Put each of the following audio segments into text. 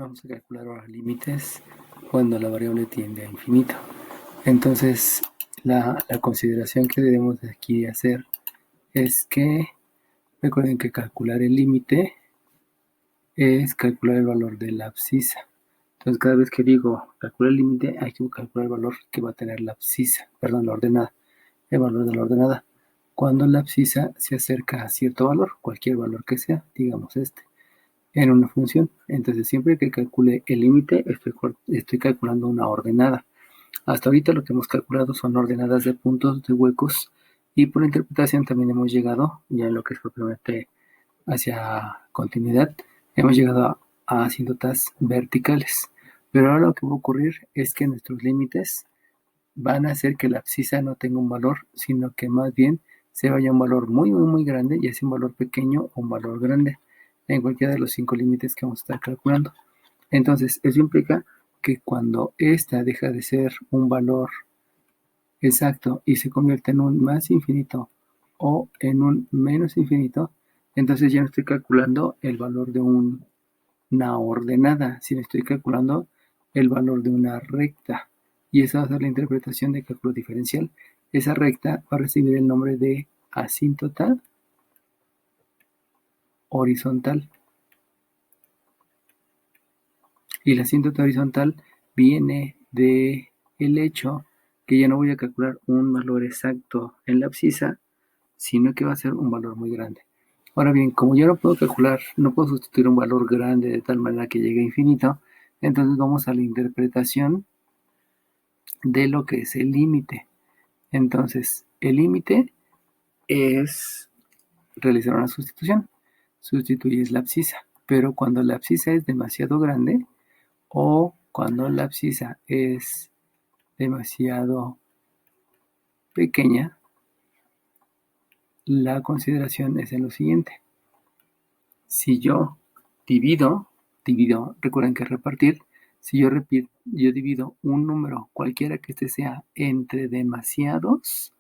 Vamos a calcular ahora límites cuando la variable tiende a infinito. Entonces, la consideración que debemos aquí hacer es que recuerden que calcular el límite es calcular el valor de la abscisa. Entonces, cada vez que digo calcular el límite, hay que calcular el valor que va a tener la abscisa, perdón, la ordenada, el valor de la ordenada. Cuando la abscisa se acerca a cierto valor, cualquier valor que sea, digamos en una función. Entonces, siempre que calcule el límite, estoy calculando una ordenada. Hasta ahorita lo que hemos calculado son ordenadas de puntos, de huecos, y por interpretación también hemos llegado, ya en lo que es propiamente hacia continuidad, hemos llegado a asíntotas verticales. Pero ahora lo que va a ocurrir es que nuestros límites van a hacer que la abscisa no tenga un valor, sino que más bien se vaya a un valor muy, muy, muy grande, ya sea un valor pequeño o un valor grande, en cualquiera de los 5 límites que vamos a estar calculando. Entonces, eso implica que cuando esta deja de ser un valor exacto y se convierte en un más infinito o en un menos infinito, entonces ya no estoy calculando el valor de una ordenada, sino estoy calculando el valor de una recta. Y esa va a ser la interpretación de cálculo diferencial. Esa recta va a recibir el nombre de asíntota horizontal. Y la asíntota horizontal viene de el hecho que ya no voy a calcular un valor exacto en la abscisa, sino que va a ser un valor muy grande. Ahora bien, como yo no puedo calcular, no puedo sustituir un valor grande de tal manera que llegue a infinito, entonces vamos a la interpretación de lo que es el límite. Entonces, el límite es realizar una sustitución. Sustituyes la abscisa, pero cuando la abscisa es demasiado grande o cuando la abscisa es demasiado pequeña, la consideración es en lo siguiente. Si yo divido, recuerden que repartir, si yo divido un número, cualquiera que este sea, entre demasiados,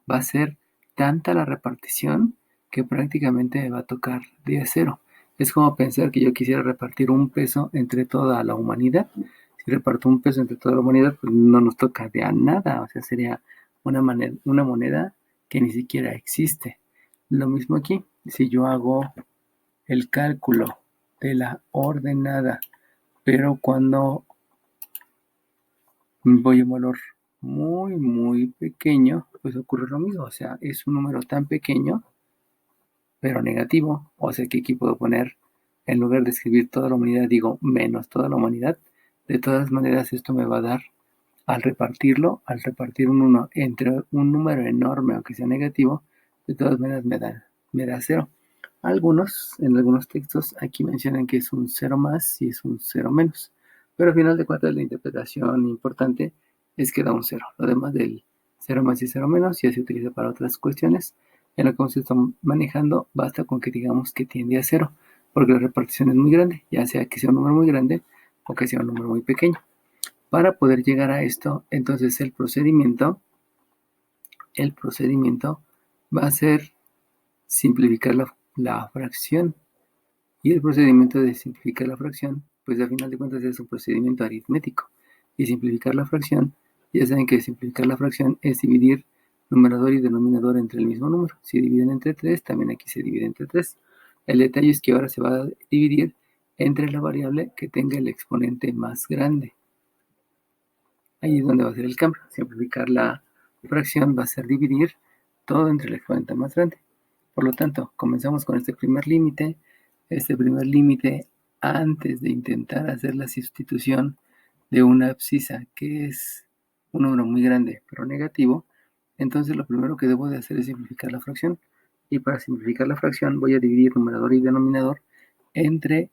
va a ser tanta la repartición que prácticamente me va a tocar de a cero. Es como pensar que yo quisiera repartir un peso entre toda la humanidad. Si reparto un peso entre toda la humanidad, pues no nos toca de a nada. O sea, sería una moneda que ni siquiera existe. Lo mismo aquí. Si yo hago el cálculo de la ordenada, pero cuando voy a un valor muy, muy pequeño, pues ocurre lo mismo. O sea, es un número tan pequeño, pero negativo. O sea que aquí puedo poner, en lugar de escribir toda la humanidad, digo menos toda la humanidad. De todas maneras, esto me va a dar, al repartir un 1 entre un número enorme, aunque sea negativo, de todas maneras me da 0. En algunos textos, aquí mencionan que es un 0 más y es un 0 menos. Pero al final de cuentas, la interpretación importante es que da un 0. Lo demás del 0 más y 0 menos ya se utiliza para otras cuestiones. En lo que se está manejando, basta con que digamos que tiende a 0, porque la repartición es muy grande, ya sea que sea un número muy grande o que sea un número muy pequeño. Para poder llegar a esto, entonces el procedimiento va a ser simplificar la fracción. Y el procedimiento de simplificar la fracción, pues al final de cuentas es un procedimiento aritmético. Y simplificar la fracción, ya saben que simplificar la fracción es dividir numerador y denominador entre el mismo número. Si dividen entre 3, también aquí se divide entre 3. El detalle es que ahora se va a dividir entre la variable que tenga el exponente más grande. Ahí es donde va a ser el cambio. Simplificar la fracción va a ser dividir todo entre el exponente más grande. Por lo tanto, comenzamos con este primer límite. Este primer límite, antes de intentar hacer la sustitución de una abscisa, que es un número muy grande, pero negativo, entonces lo primero que debo de hacer es simplificar la fracción. Y para simplificar la fracción voy a dividir numerador y denominador entre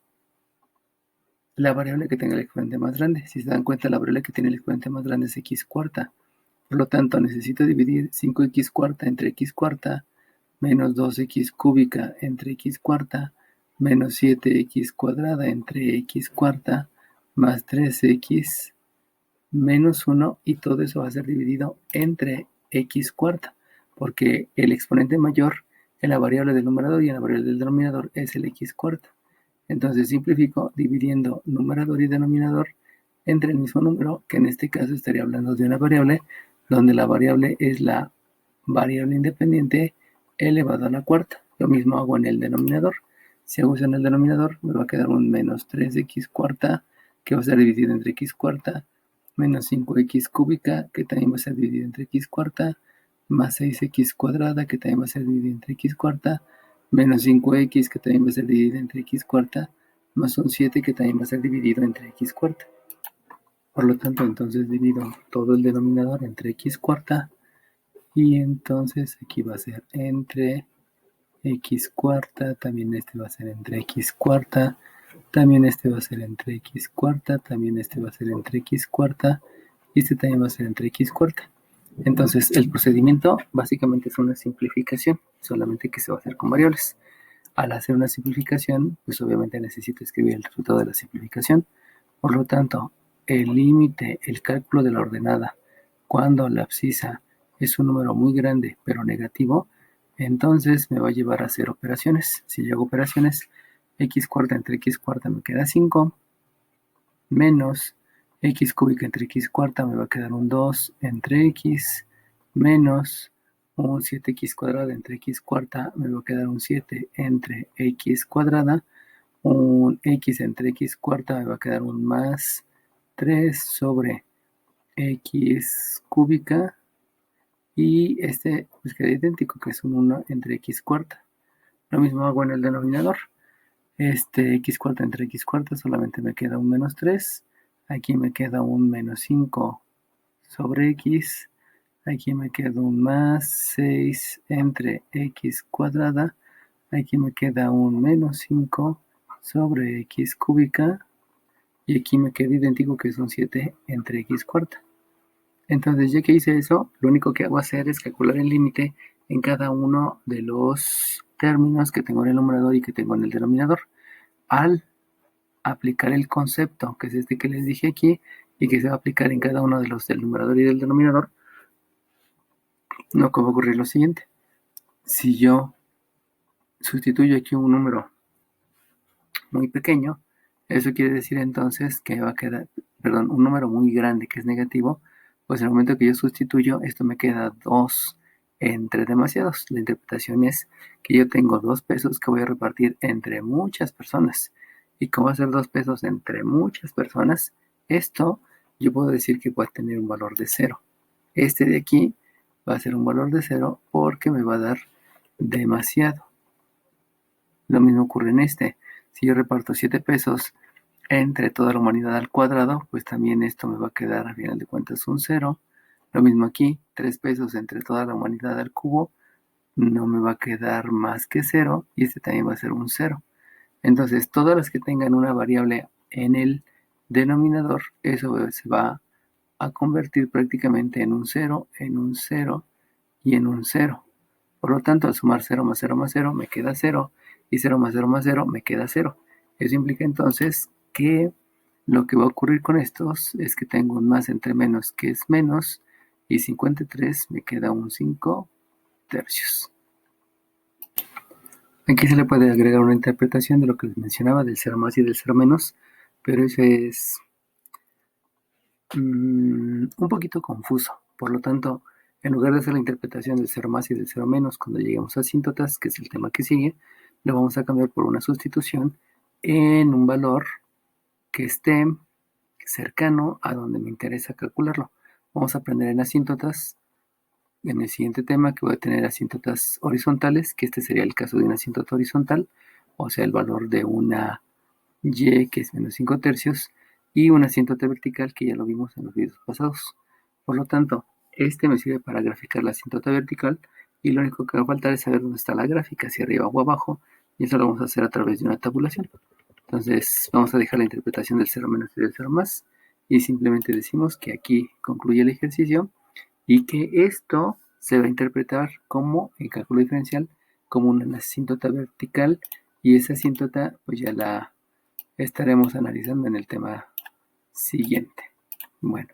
la variable que tenga el exponente más grande. Si se dan cuenta, la variable que tiene el exponente más grande es x cuarta. Por lo tanto, necesito dividir 5x cuarta entre x cuarta menos 2x cúbica entre x cuarta menos 7x cuadrada entre x cuarta más 3x menos 1, y todo eso va a ser dividido entre x cuarta, porque el exponente mayor en la variable del numerador y en la variable del denominador es el x cuarta. Entonces simplifico dividiendo numerador y denominador entre el mismo número, que en este caso estaría hablando de una variable, donde la variable es la variable independiente elevado a la cuarta. Lo mismo hago en el denominador. Si hago eso en el denominador, me va a quedar un menos 3x cuarta, que va a ser dividido entre x cuarta, menos 5x cúbica, que también va a ser dividido entre x cuarta, más 6x cuadrada, que también va a ser dividido entre x cuarta, menos 5x, que también va a ser dividido entre x cuarta, más un 7, que también va a ser dividido entre x cuarta. Por lo tanto, entonces divido todo el denominador entre x cuarta, y entonces aquí va a ser entre x cuarta, también este va a ser entre x cuarta, también este va a ser entre x cuarta, también este va a ser entre x cuarta, y este también va a ser entre x cuarta. Entonces, el procedimiento básicamente es una simplificación, solamente que se va a hacer con variables. Al hacer una simplificación, pues obviamente necesito escribir el resultado de la simplificación. Por lo tanto, el límite, el cálculo de la ordenada, cuando la abscisa es un número muy grande pero negativo, entonces me va a llevar a hacer operaciones. Si yo hago operaciones, x cuarta entre x cuarta me queda 5, menos x cúbica entre x cuarta me va a quedar un 2 entre x, menos un 7x cuadrada entre x cuarta me va a quedar un 7 entre x cuadrada, un x entre x cuarta me va a quedar un más 3 sobre x cúbica, y este pues queda idéntico, que es un 1 entre x cuarta. Lo mismo hago en el denominador. X cuarta entre x cuarta solamente me queda un menos 3. Aquí me queda un menos 5 sobre x. Aquí me queda un más 6 entre x cuadrada. Aquí me queda un menos 5 sobre x cúbica. Y aquí me queda idéntico, que es un 7 entre x cuarta. Entonces, ya que hice eso, lo único que hago hacer es calcular el límite en cada uno de los términos que tengo en el numerador y que tengo en el denominador. Al aplicar el concepto, que es este que les dije aquí, y que se va a aplicar en cada uno de los del numerador y del denominador, no va a ocurrir lo siguiente. Si yo sustituyo aquí un número muy pequeño, eso quiere decir entonces que va a quedar, perdón, un número muy grande que es negativo, pues en el momento que yo sustituyo, esto me queda 2 entre demasiados. La interpretación es que yo tengo 2 pesos que voy a repartir entre muchas personas. ¿Y cómo va a ser 2 pesos entre muchas personas? Esto yo puedo decir que va a tener un valor de 0. Este de aquí va a ser un valor de 0 porque me va a dar demasiado. Lo mismo ocurre en este. Si yo reparto 7 pesos entre toda la humanidad al cuadrado, pues también esto me va a quedar a final de cuentas un 0. Lo mismo aquí, 3 pesos entre toda la humanidad al cubo, no me va a quedar más que 0, y este también va a ser un 0. Entonces, todas las que tengan una variable en el denominador, eso se va a convertir prácticamente en un 0, en un 0 y en un 0. Por lo tanto, al sumar 0 más 0 más 0 me queda 0, y 0 más 0 más 0 me queda 0. Eso implica entonces que lo que va a ocurrir con estos es que tengo un más entre menos, que es menos, y 53 me queda un 5 tercios. Aquí se le puede agregar una interpretación de lo que les mencionaba del 0 más y del 0 menos, pero eso es un poquito confuso. Por lo tanto, en lugar de hacer la interpretación del 0 más y del 0 menos cuando lleguemos a asíntotas, que es el tema que sigue, lo vamos a cambiar por una sustitución en un valor que esté cercano a donde me interesa calcularlo. Vamos a aprender en asíntotas en el siguiente tema, que voy a tener asíntotas horizontales, que este sería el caso de una asíntota horizontal, o sea, el valor de una y, que es menos 5 tercios, y una asíntota vertical, que ya lo vimos en los videos pasados. Por lo tanto, este me sirve para graficar la asíntota vertical, y lo único que va a faltar es saber dónde está la gráfica, si arriba o abajo, y eso lo vamos a hacer a través de una tabulación. Entonces, vamos a dejar la interpretación del 0 menos y del 0 más, y simplemente decimos que aquí concluye el ejercicio, y que esto se va a interpretar como, en cálculo diferencial, como una asíntota vertical, y esa asíntota pues ya la estaremos analizando en el tema siguiente. Bueno,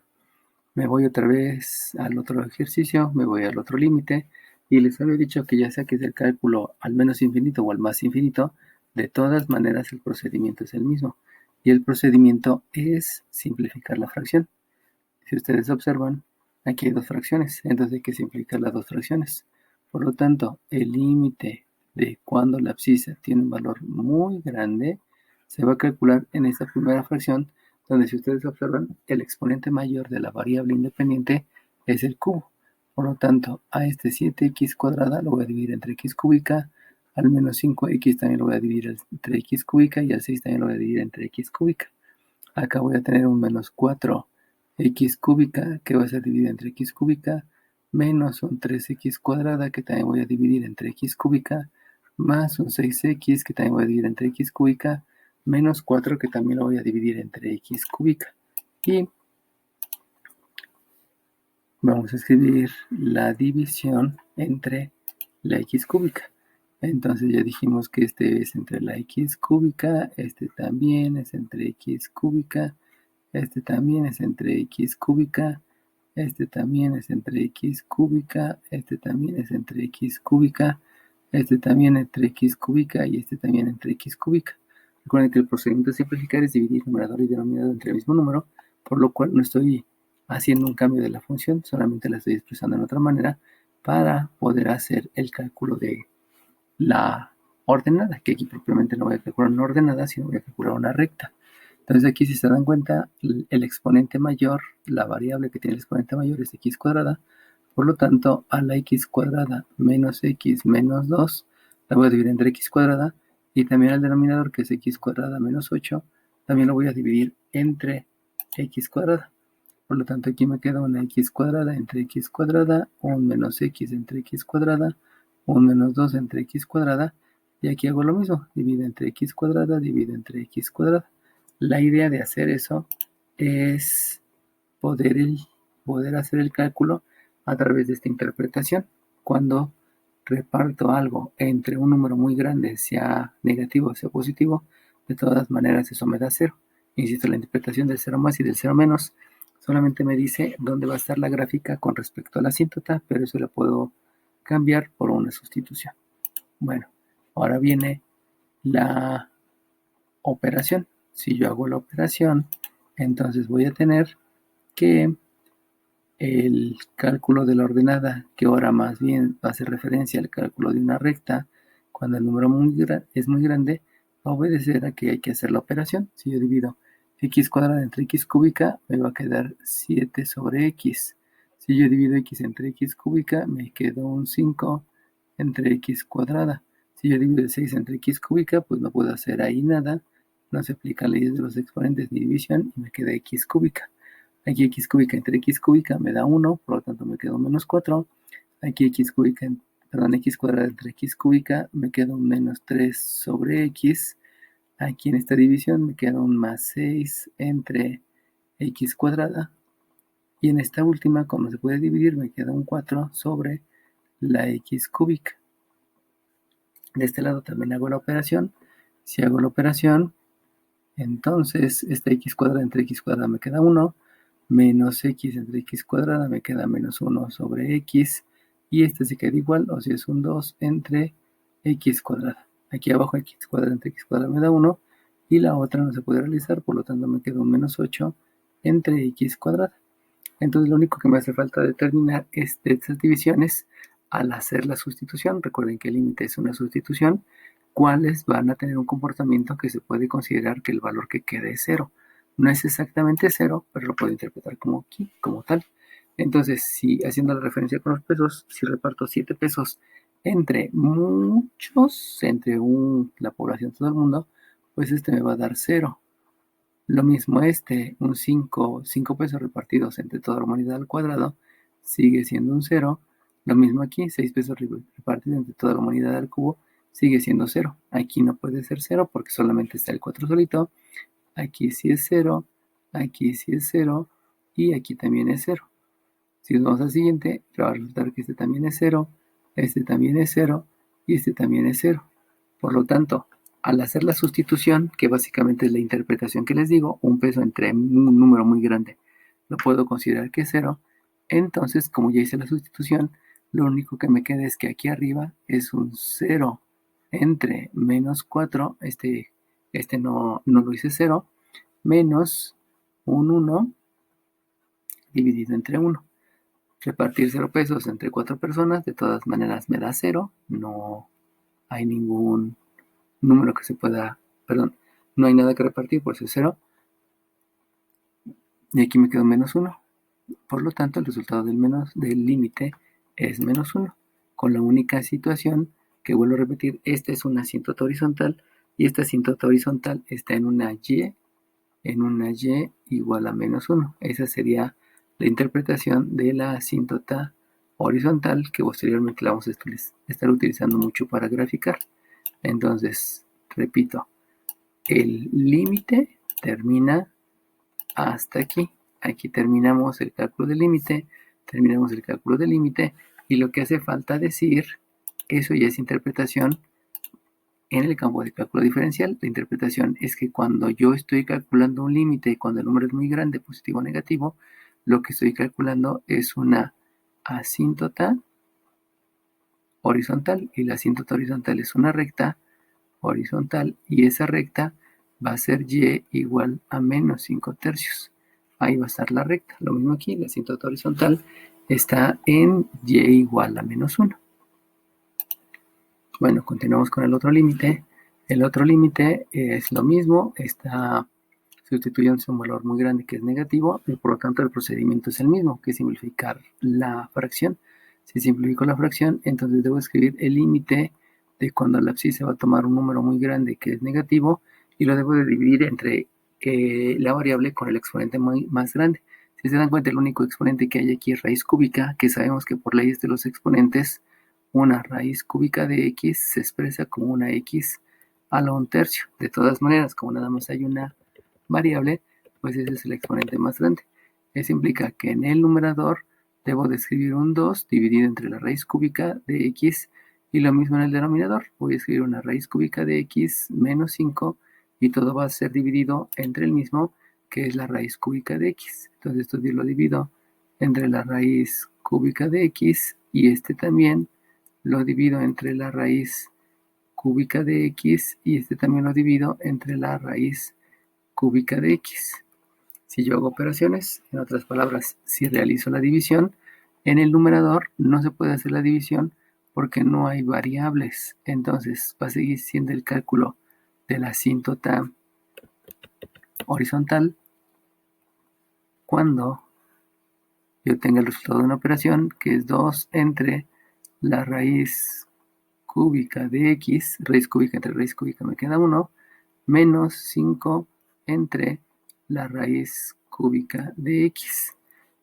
me voy otra vez al otro ejercicio, me voy al otro límite, y les había dicho que ya sea que es el cálculo al menos infinito o al más infinito, De todas maneras, el procedimiento es el mismo. Y el procedimiento es simplificar la fracción. Si ustedes observan, aquí hay dos fracciones, entonces hay que simplificar las dos fracciones. Por lo tanto, el límite de cuando la abscisa tiene un valor muy grande se va a calcular en esta primera fracción, donde si ustedes observan, el exponente mayor de la variable independiente es el cubo. Por lo tanto, a este 7x cuadrada lo voy a dividir entre x cúbica, al menos 5x también lo voy a dividir entre x cúbica y al 6 también lo voy a dividir entre x cúbica. Acá voy a tener un menos 4x cúbica que va a ser dividida entre x cúbica, menos un 3x cuadrada que también voy a dividir entre x cúbica, más un 6x que también voy a dividir entre x cúbica, menos 4 que también lo voy a dividir entre x cúbica. Y vamos a escribir la división entre la x cúbica. Entonces ya dijimos que este es entre la x cúbica, este también es entre x cúbica, este también es entre x cúbica, este también es entre x cúbica, este también es entre x cúbica, este también entre x cúbica y este también entre x cúbica. Recuerden que el procedimiento de simplificar es dividir numerador y denominador entre el mismo número, por lo cual no estoy haciendo un cambio de la función, solamente la estoy expresando en otra manera para poder hacer el cálculo de la ordenada, que aquí propiamente no voy a calcular una ordenada, sino voy a calcular una recta. Entonces aquí si se dan cuenta, el exponente mayor, la variable que tiene el exponente mayor es x cuadrada, por lo tanto a la x cuadrada menos x menos 2 la voy a dividir entre x cuadrada y también al denominador que es x cuadrada menos 8 también lo voy a dividir entre x cuadrada. Por lo tanto aquí me queda una x cuadrada entre x cuadrada, un menos x entre x cuadrada, un menos 2 entre x cuadrada y aquí hago lo mismo, divide entre x cuadrada, divide entre x cuadrada. La idea de hacer eso es poder hacer el cálculo a través de esta interpretación. Cuando reparto algo entre un número muy grande, sea negativo o sea positivo, de todas maneras eso me da 0. Insisto, la interpretación del 0 más y del 0 menos solamente me dice dónde va a estar la gráfica con respecto a la asíntota, pero eso lo puedo cambiar por una sustitución. Bueno, ahora viene la operación. Si yo hago la operación, entonces voy a tener que el cálculo de la ordenada, que ahora más bien va a hacer referencia al cálculo de una recta, cuando el número es muy grande, va a obedecer a que hay que hacer la operación. Si yo divido x cuadrada entre x cúbica, me va a quedar 7 sobre x. Si yo divido x entre x cúbica, me quedó un 5 entre x cuadrada. Si yo divido 6 entre x cúbica, pues no puedo hacer ahí nada. No se aplican leyes de los exponentes ni división y me queda x cúbica. Aquí x cúbica entre x cúbica me da 1, por lo tanto me quedo menos 4. Aquí x cuadrada entre x cúbica me queda un menos 3 sobre x. Aquí en esta división me queda un más 6 entre x cuadrada. Y en esta última, como se puede dividir, me queda un 4 sobre la x cúbica. De este lado también hago la operación. Si hago la operación, entonces esta x cuadrada entre x cuadrada me queda 1, menos x entre x cuadrada me queda menos 1 sobre x, y este se queda igual, o sea es un 2 entre x cuadrada. Aquí abajo x cuadrada entre x cuadrada me da 1, y la otra no se puede realizar, por lo tanto me queda un menos 8 entre x cuadrada. Entonces lo único que me hace falta determinar es de estas divisiones al hacer la sustitución. Recuerden que el límite es una sustitución. ¿Cuáles van a tener un comportamiento que se puede considerar que el valor que quede es 0? No es exactamente 0, pero lo puedo interpretar como aquí, como tal. Entonces, si haciendo la referencia con los pesos, si reparto 7 pesos entre muchos, entre la población de todo el mundo, pues este me va a dar 0. Lo mismo un 5 pesos repartidos entre toda la humanidad al cuadrado, sigue siendo un 0. Lo mismo aquí, 6 pesos repartidos entre toda la humanidad al cubo, sigue siendo 0. Aquí no puede ser 0 porque solamente está el 4 solito. Aquí sí es 0, aquí sí es 0 y aquí también es 0. Si nos vamos al siguiente, va a resultar que este también es 0, este también es 0 y este también es 0. Por lo tanto, al hacer la sustitución, que básicamente es la interpretación que les digo, un peso entre un número muy grande, lo puedo considerar que es 0. Entonces, como ya hice la sustitución, lo único que me queda es que aquí arriba es un 0. entre menos 4, este no lo hice 0, menos un 1 dividido entre 1. Repartir 0 pesos entre 4 personas, de todas maneras me da 0, no hay ningún número que se pueda, perdón, no hay nada que repartir, por eso es 0. Y aquí me quedó menos 1. Por lo tanto, el resultado del límite es menos 1. Con la única situación que vuelvo a repetir, esta es una asíntota horizontal y esta asíntota horizontal está en una y igual a menos 1. Esa sería la interpretación de la asíntota horizontal que posteriormente la vamos a estar utilizando mucho para graficar. Entonces, repito, el límite termina hasta aquí. Aquí terminamos el cálculo del límite, y lo que hace falta decir, eso ya es interpretación en el campo de cálculo diferencial. La interpretación es que cuando yo estoy calculando un límite, cuando el número es muy grande, positivo o negativo, lo que estoy calculando es una asíntota horizontal, y la asíntota horizontal es una recta horizontal, y esa recta va a ser y igual a menos 5 tercios. Ahí va a estar la recta. Lo mismo aquí, la asíntota horizontal está en y igual a menos 1. Bueno, continuamos con el otro límite. El otro límite es lo mismo, está sustituyéndose un valor muy grande que es negativo, y por lo tanto el procedimiento es el mismo, que es simplificar la fracción. Si simplifico la fracción, entonces debo escribir el límite de cuando la abscisa va a tomar un número muy grande que es negativo, y lo debo de dividir entre la variable con el exponente más grande. Si se dan cuenta, el único exponente que hay aquí es raíz cúbica, que sabemos que por leyes de los exponentes, una raíz cúbica de x se expresa como una x a la 1/3. De todas maneras, como nada más hay una variable, pues ese es el exponente más grande. Eso implica que en el numerador debo de escribir un 2 dividido entre la raíz cúbica de x, y lo mismo en el denominador. Voy a escribir una raíz cúbica de x menos 5, y todo va a ser dividido entre el mismo, que es la raíz cúbica de x. Entonces esto lo divido entre la raíz cúbica de x, y este también lo divido entre la raíz cúbica de x, y este también lo divido entre la raíz cúbica de x. Si yo hago operaciones, en otras palabras, si realizo la división, en el numerador no se puede hacer la división porque no hay variables. Entonces va a seguir siendo el cálculo de la asíntota horizontal cuando yo tenga el resultado de una operación, que es 2 entre la raíz cúbica de x, raíz cúbica entre raíz cúbica me queda 1, menos 5 entre la raíz cúbica de x.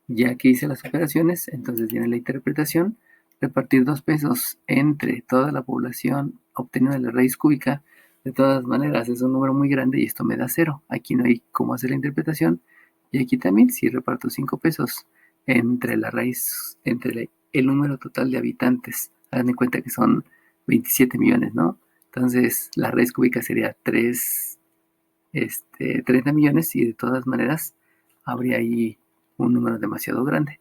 Ya que hice las operaciones, entonces viene la interpretación. Repartir 2 pesos entre toda la población obtenida de la raíz cúbica, de todas maneras es un número muy grande y esto me da 0. Aquí no hay cómo hacer la interpretación. Y aquí también, si reparto 5 pesos entre la raíz, entre el número total de habitantes, hagan en cuenta que son 27 millones, ¿no? Entonces la raíz cúbica sería 30 millones, y de todas maneras habría ahí un número demasiado grande.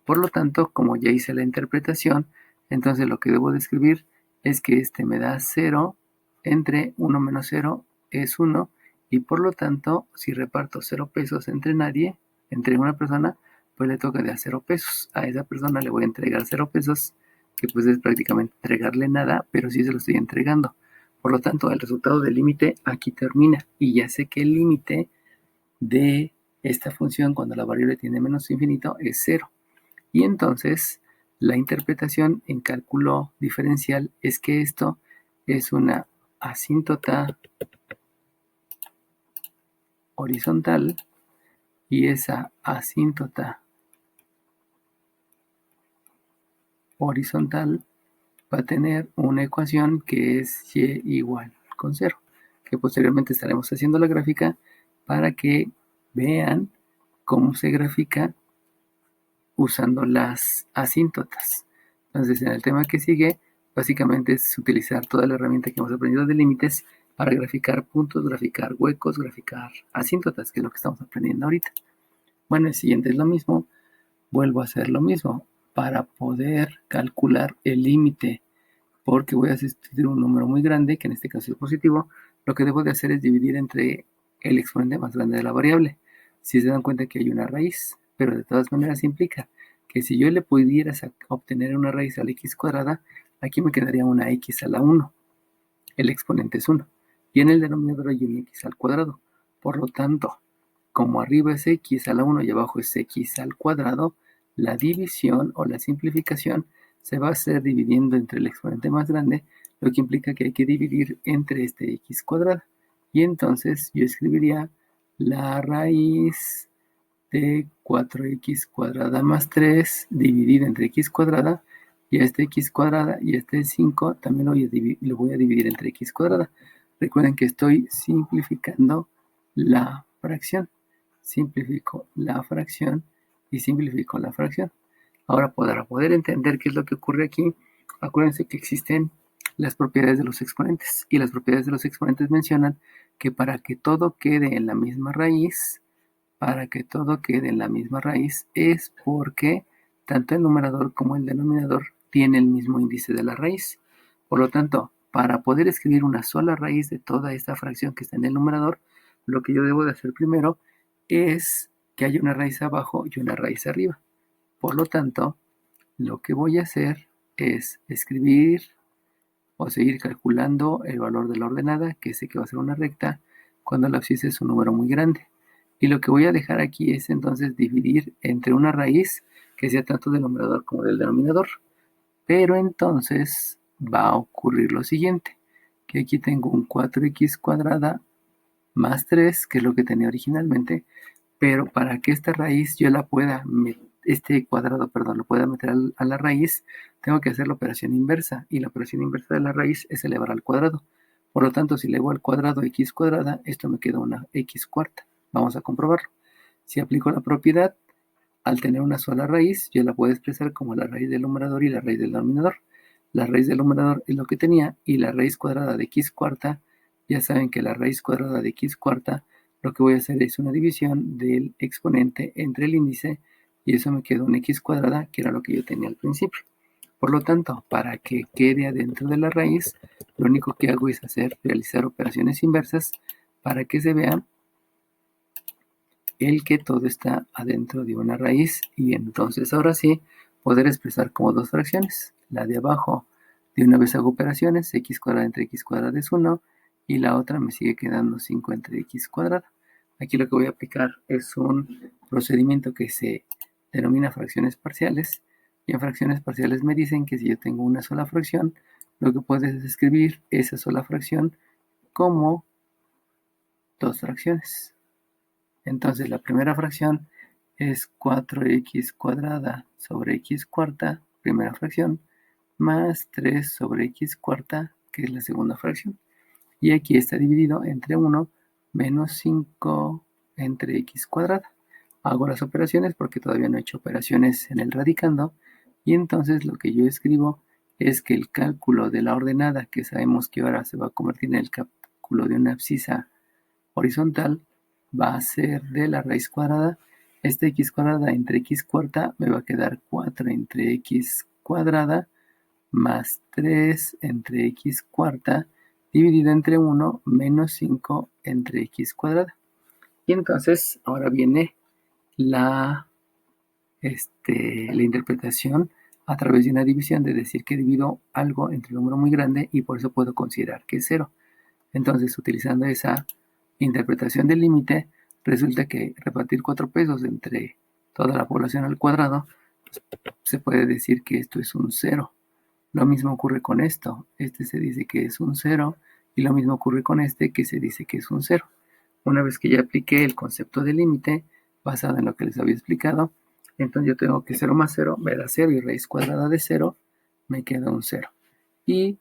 Por lo tanto, como ya hice la interpretación, entonces lo que debo de escribir es que este me da 0 entre 1 menos 0 es 1, y por lo tanto, si reparto 0 pesos entre nadie, entre una persona, pues le toca de a 0 pesos. A esa persona le voy a entregar 0 pesos, que pues es prácticamente entregarle nada, pero sí se lo estoy entregando. Por lo tanto, el resultado del límite aquí termina, y ya sé que el límite de esta función cuando la variable tiene menos infinito es 0. Y entonces la interpretación en cálculo diferencial es que esto es una asíntota horizontal, y esa asíntota horizontal va a tener una ecuación que es y igual con 0, que posteriormente estaremos haciendo la gráfica para que vean cómo se grafica usando las asíntotas. Entonces, en el tema que sigue, básicamente es utilizar toda la herramienta que hemos aprendido de límites para graficar puntos, graficar huecos, graficar asíntotas, que es lo que estamos aprendiendo ahorita. Bueno, el siguiente es lo mismo. Vuelvo a hacer lo mismo. Para poder calcular el límite porque voy a sustituir un número muy grande, que en este caso es positivo. Lo que debo de hacer es dividir entre el exponente más grande de la variable. Si se dan cuenta que hay una raíz, pero de todas maneras implica que si yo le pudiera obtener una raíz a la x cuadrada, aquí me quedaría una x a la 1. El exponente es 1. Y en el denominador hay un x al cuadrado. Por lo tanto, como arriba es x a la 1 y abajo es x al cuadrado, la división o la simplificación se va a hacer dividiendo entre el exponente más grande, lo que implica que hay que dividir entre este x cuadrada. Y entonces yo escribiría la raíz de 4x cuadrada más 3 dividido entre x cuadrada, y a este x cuadrada y este 5 también lo voy a dividir entre x cuadrada. Recuerden que estoy simplificando la fracción. Simplifico la fracción y simplifico la fracción. Ahora, para poder entender qué es lo que ocurre aquí, acuérdense que existen las propiedades de los exponentes, y las propiedades de los exponentes mencionan que para que todo quede en la misma raíz, es porque tanto el numerador como el denominador tienen el mismo índice de la raíz. Por lo tanto, para poder escribir una sola raíz de toda esta fracción que está en el numerador, lo que yo debo de hacer primero es que haya una raíz abajo y una raíz arriba. Por lo tanto, lo que voy a hacer es escribir o seguir calculando el valor de la ordenada, que sé que va a ser una recta, cuando la abscisa es un número muy grande. Y lo que voy a dejar aquí es entonces dividir entre una raíz que sea tanto del numerador como del denominador. Pero entonces va a ocurrir lo siguiente, que aquí tengo un 4x cuadrada más 3, que es lo que tenía originalmente, pero para que esta raíz yo la pueda este cuadrado, perdón, lo pueda meter a la raíz, tengo que hacer la operación inversa, y la operación inversa de la raíz es elevar al cuadrado. Por lo tanto, si elevo al cuadrado x cuadrada, esto me queda una x cuarta. Vamos a comprobarlo. Si aplico la propiedad, al tener una sola raíz, yo la puedo expresar como la raíz del numerador y la raíz del denominador. La raíz del numerador es lo que tenía, y la raíz cuadrada de x cuarta, ya saben que la raíz cuadrada de x cuarta, lo que voy a hacer es una división del exponente entre el índice, y eso me queda una x cuadrada, que era lo que yo tenía al principio. Por lo tanto, para que quede adentro de la raíz, lo único que hago es realizar operaciones inversas para que se vea el que todo está adentro de una raíz, y entonces ahora sí poder expresar como dos fracciones. La de abajo, de una vez hago operaciones, x cuadrada entre x cuadrada es 1, y la otra me sigue quedando 5 entre x cuadrada. Aquí lo que voy a aplicar es un procedimiento que se denomina fracciones parciales, y en fracciones parciales me dicen que si yo tengo una sola fracción, lo que puedes es escribir esa sola fracción como dos fracciones. Entonces la primera fracción es 4x cuadrada sobre x cuarta, primera fracción, más 3 sobre x cuarta, que es la segunda fracción. Y aquí está dividido entre 1 menos 5 entre x cuadrada. Hago las operaciones porque todavía no he hecho operaciones en el radicando, y entonces lo que yo escribo es que el cálculo de la ordenada, que sabemos que ahora se va a convertir en el cálculo de una abscisa horizontal, va a ser de la raíz cuadrada. Esta x cuadrada entre x cuarta me va a quedar 4 entre x cuadrada más 3 entre x cuarta dividido entre 1 menos 5 entre x cuadrada. Y entonces ahora viene la interpretación a través de una división, de decir que divido algo entre un número muy grande y por eso puedo considerar que es 0. Entonces, utilizando esa interpretación del límite, resulta que repartir 4 pesos entre toda la población al cuadrado, se puede decir que esto es un 0. Lo mismo ocurre con esto. Este se dice que es un 0, y lo mismo ocurre con este, que se dice que es un 0. Una vez que ya apliqué el concepto de límite, basado en lo que les había explicado, entonces yo tengo que 0 más 0 me da 0, y raíz cuadrada de 0 me queda un 0. Y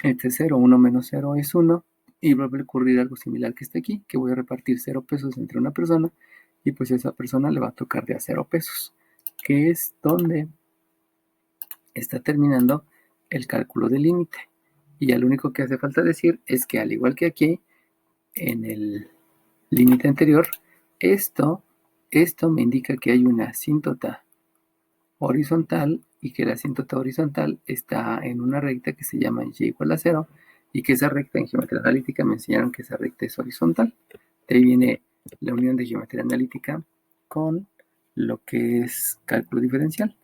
este 0, 1 menos 0 es 1, y va a ocurrir algo similar que está aquí, que voy a repartir 0 pesos entre una persona, y pues a esa persona le va a tocar de a 0 pesos, que es donde está terminando el cálculo del límite. Y ya lo único que hace falta decir es que, al igual que aquí, en el límite anterior, esto me indica que hay una asíntota horizontal y que la asíntota horizontal está en una recta que se llama y igual a 0 y que esa recta en geometría analítica me enseñaron que esa recta es horizontal. De ahí viene la unión de geometría analítica con lo que es cálculo diferencial.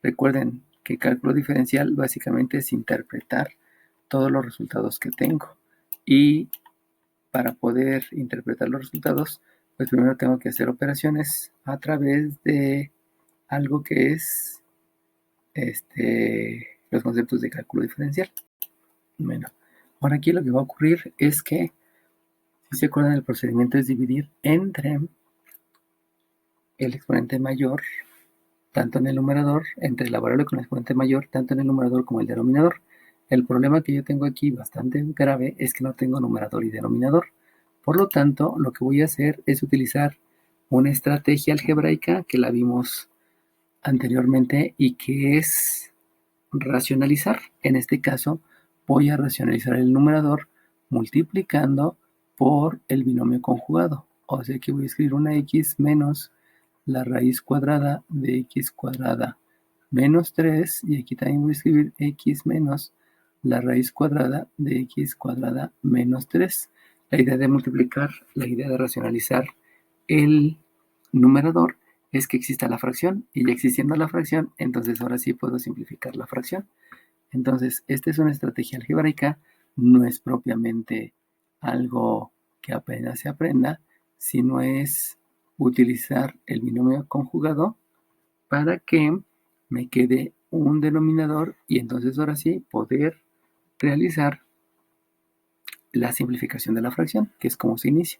Recuerden que cálculo diferencial básicamente es interpretar todos los resultados que tengo. Y para poder interpretar los resultados, pues primero tengo que hacer operaciones a través de algo que es los conceptos de cálculo diferencial. Bueno, ahora aquí lo que va a ocurrir es que, si se acuerdan, el procedimiento es dividir entre el exponente mayor, tanto en el numerador, entre la variable con el exponente mayor, tanto en el numerador como el denominador. El problema que yo tengo aquí, bastante grave, es que no tengo numerador y denominador. Por lo tanto, lo que voy a hacer es utilizar una estrategia algebraica que la vimos anteriormente y que es racionalizar. En este caso, voy a racionalizar el numerador multiplicando por el binomio conjugado. O sea que voy a escribir una x menos la raíz cuadrada de x cuadrada menos 3, y aquí también voy a escribir x menos la raíz cuadrada de x cuadrada menos 3. La idea de multiplicar, la idea de racionalizar el numerador es que exista la fracción, y ya existiendo la fracción, entonces ahora sí puedo simplificar la fracción. Entonces, esta es una estrategia algebraica, no es propiamente algo que apenas se aprenda, sino es utilizar el binomio conjugado para que me quede un denominador y entonces ahora sí poder realizar la simplificación de la fracción, que es como se inicia.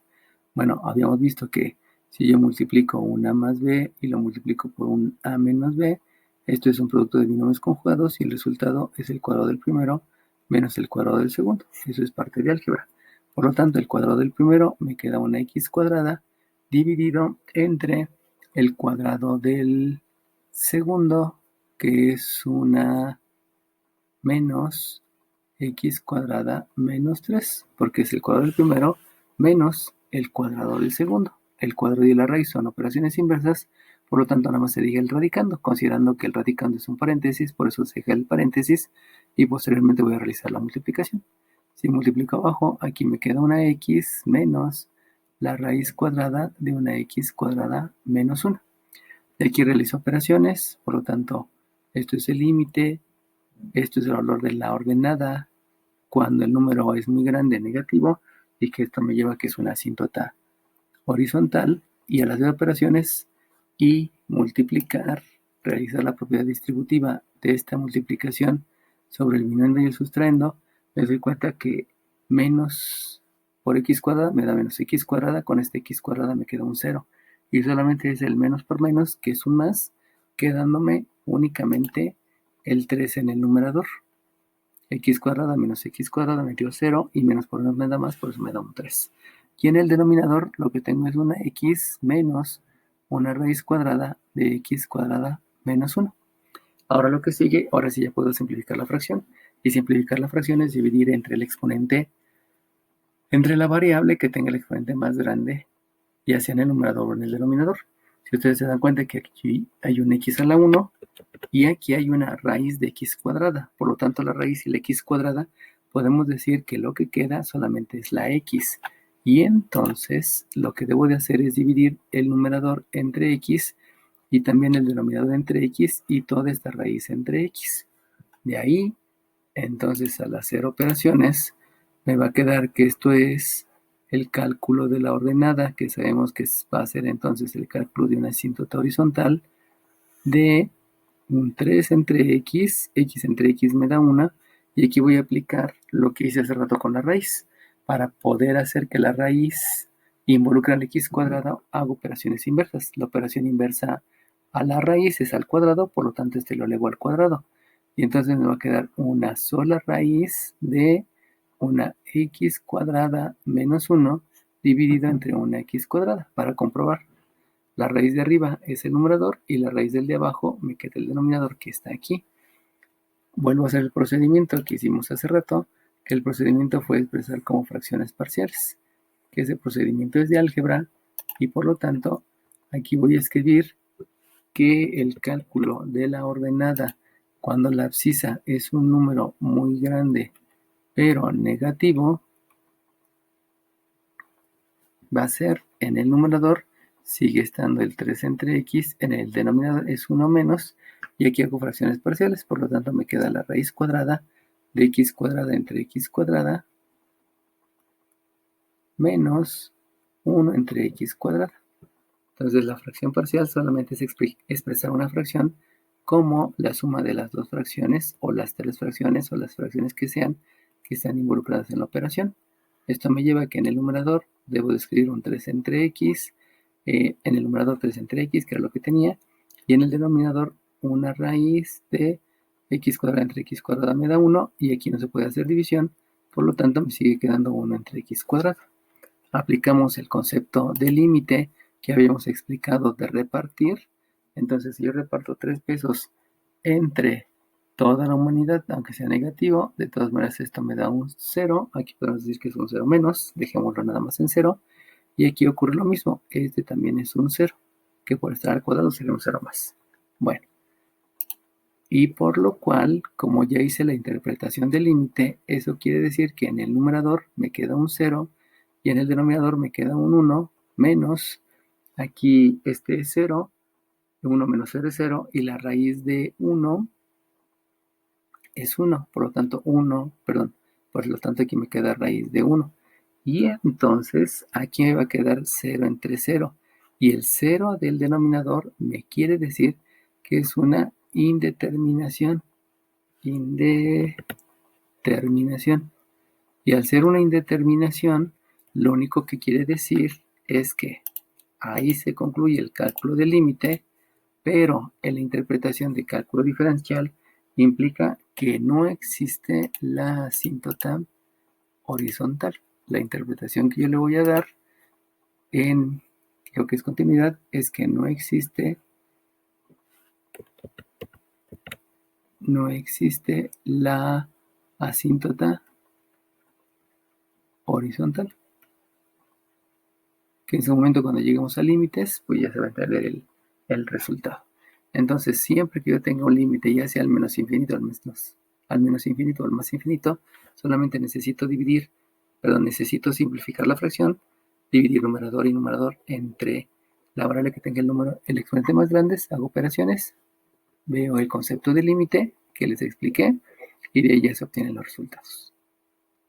Bueno, habíamos visto que si yo multiplico un a más b y lo multiplico por un a menos b, esto es un producto de binomios conjugados y el resultado es el cuadrado del primero menos el cuadrado del segundo. Eso es parte de álgebra. Por lo tanto, el cuadrado del primero me queda una x cuadrada dividido entre el cuadrado del segundo, que es una menos x cuadrada menos 3, porque es el cuadrado del primero menos el cuadrado del segundo. El cuadrado y la raíz son operaciones inversas, por lo tanto nada más se diga el radicando, considerando que el radicando es un paréntesis, por eso se deja el paréntesis y posteriormente voy a realizar la multiplicación. Si multiplico abajo, aquí me queda una x menos la raíz cuadrada de una x cuadrada menos 1. Y aquí realizo operaciones, por lo tanto, esto es el límite, esto es el valor de la ordenada cuando el número es muy grande, negativo, y que esto me lleva a que es una asíntota horizontal, y al hacer operaciones y multiplicar, realizar la propiedad distributiva de esta multiplicación sobre el binomio y el sustraendo, me doy cuenta que menos por x cuadrada me da menos x cuadrada, con esta x cuadrada me queda un 0, y solamente es el menos por menos, que es un más, quedándome únicamente el 3 en el numerador. X cuadrada menos x cuadrada me dio 0 y menos por menos me da más, por eso me da un 3. Y en el denominador lo que tengo es una x menos una raíz cuadrada de x cuadrada menos 1. Ahora lo que sigue, ahora sí ya puedo simplificar la fracción. Y simplificar la fracción es dividir entre el exponente, entre la variable que tenga el exponente más grande, ya sea en el numerador o en el denominador. Si ustedes se dan cuenta que aquí hay un x a la 1 y aquí hay una raíz de x cuadrada. Por lo tanto, la raíz y la x cuadrada, podemos decir que lo que queda solamente es la x. Y entonces, lo que debo de hacer es dividir el numerador entre x y también el denominador entre x y toda esta raíz entre x. De ahí, entonces, al hacer operaciones, me va a quedar que esto es el cálculo de la ordenada, que sabemos que va a ser entonces el cálculo de una asíntota horizontal de un 3 entre x entre x me da 1, y aquí voy a aplicar lo que hice hace rato con la raíz. Para poder hacer que la raíz involucre al x cuadrado, hago operaciones inversas. La operación inversa a la raíz es al cuadrado, por lo tanto este lo elevo al cuadrado. Y entonces me va a quedar una sola raíz de una x cuadrada menos 1 dividido entre una x cuadrada, para comprobar. La raíz de arriba es el numerador y la raíz del de abajo me queda el denominador, que está aquí. Vuelvo a hacer el procedimiento que hicimos hace rato, que el procedimiento fue expresar como fracciones parciales, que ese procedimiento es de álgebra, y por lo tanto aquí voy a escribir que el cálculo de la ordenada Cuando la abscisa es un número muy grande, pero negativo, va a ser en el numerador, sigue estando el 3 entre x, en el denominador es 1 menos, y aquí hago fracciones parciales, por lo tanto me queda la raíz cuadrada de x cuadrada entre x cuadrada menos 1 entre x cuadrada. Entonces la fracción parcial solamente es expresar una fracción como la suma de las dos fracciones o las tres fracciones o las fracciones que sean que están involucradas en la operación. Esto me lleva a que en el numerador debo de escribir un 3 entre x, en el numerador 3 entre x, que era lo que tenía, y en el denominador una raíz de x cuadrada entre x cuadrada me da 1, y aquí no se puede hacer división, por lo tanto me sigue quedando 1 entre x cuadrada. Aplicamos el concepto de límite que habíamos explicado de repartir. Entonces, si yo reparto 3 pesos entre toda la humanidad, aunque sea negativo, de todas maneras esto me da un 0. Aquí podemos decir que es un 0 menos, dejémoslo nada más en 0. Y aquí ocurre lo mismo, este también es un 0, que por estar al cuadrado sería un 0 más. Bueno, y por lo cual, como ya hice la interpretación del límite, eso quiere decir que en el numerador me queda un 0 y en el denominador me queda un 1 menos, aquí este es 0, 1 menos 0 es 0, y la raíz de 1 es 1, por lo tanto por lo tanto aquí me queda raíz de 1. Y entonces aquí me va a quedar 0 entre 0, y el 0 del denominador me quiere decir que es una indeterminación. Y al ser una indeterminación, lo único que quiere decir es que ahí se concluye el cálculo del límite, pero en la interpretación de cálculo diferencial implica que no existe la asíntota horizontal. La interpretación que yo le voy a dar en lo que es continuidad es que no existe la asíntota horizontal, que en su momento cuando lleguemos a límites, pues ya se va a entender el resultado. Entonces, siempre que yo tenga un límite, ya sea al menos infinito, al menos infinito o al más infinito, solamente necesito necesito simplificar la fracción, dividir numerador y numerador entre la variable que tenga el exponente más grande, hago operaciones, veo el concepto de límite que les expliqué, y de ahí ya se obtienen los resultados.